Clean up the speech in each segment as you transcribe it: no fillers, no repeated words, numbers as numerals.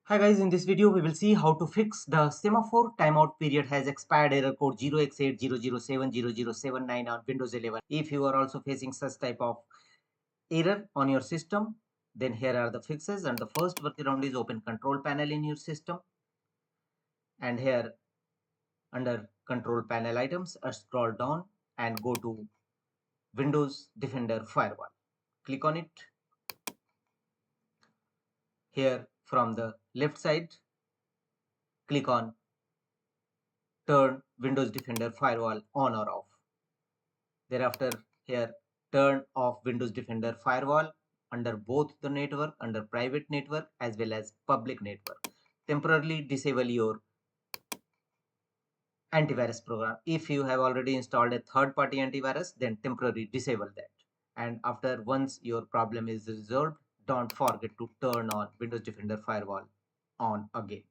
Hi guys, in this video we will see how to fix the semaphore timeout period has expired error code 0x80070079 on Windows 11. If you are also facing such type of error on your system, then here are the fixes. And the first workaround is open control panel in your system, and here under control panel items scroll down and go to Windows Defender Firewall. Click on it. Here from the left side, click on turn Windows Defender Firewall on or off. Thereafter, here turn off Windows Defender Firewall under both the network, under private network as well as public network. Temporarily disable your antivirus program. If you have already installed a third-party antivirus, then temporarily disable that. And after once your problem is resolved, don't forget to turn on Windows Defender Firewall on again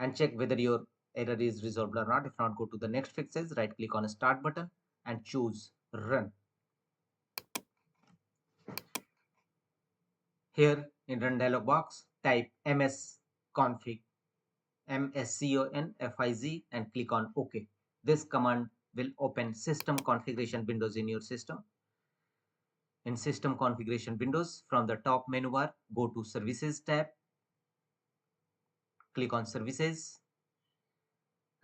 and check whether your error is resolved or not. If not, go to the next fixes, right click on a start button and choose run. Here in run dialog box, type msconfig msconfiz and click on OK. This command will open system configuration windows in your system. In system configuration windows, from the top menu bar, go to services tab, click on services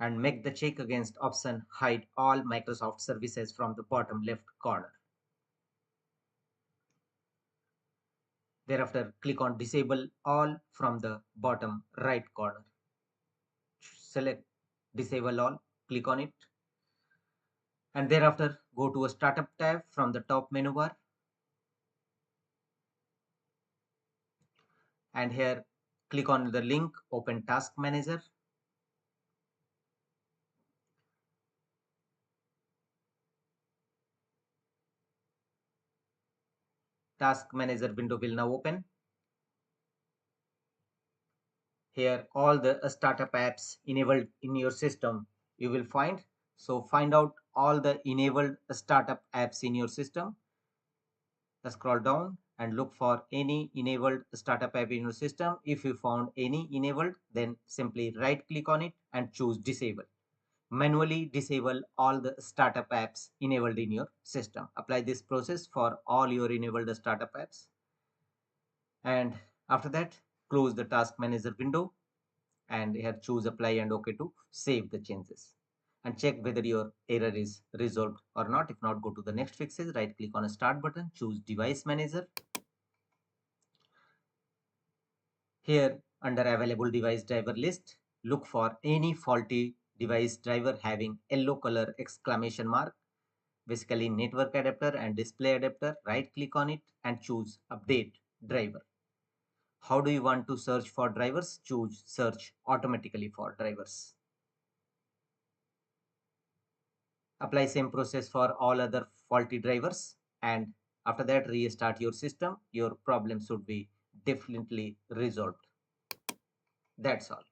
and make the check against option hide all Microsoft services from the bottom left corner. Thereafter, click on disable all from the bottom right corner. Select disable all, click on it, and thereafter go to a startup tab from the top menu bar, and here click on the link open task manager. Task manager window will now open. Here all the startup apps enabled in your system you will find. So find out all the enabled startup apps in your system. Scroll down and look for any enabled startup app in your system. If you found any enabled, then simply right click on it and choose disable. Manually disable all the startup apps enabled in your system. Apply this process for all your enabled startup apps. And after that, close the task manager window and here choose apply and OK to save the changes. And check whether your error is resolved or not. If not, go to the next fixes, right click on a start button, choose device manager. Here under available device driver list, look for any faulty device driver having yellow color exclamation mark, basically network adapter and display adapter. Right click on it and choose update driver. How do you want to search for drivers? Choose search automatically for drivers. Apply same process for all other faulty drivers, and after that restart your system. Your problem should be definitely resolved. That's all.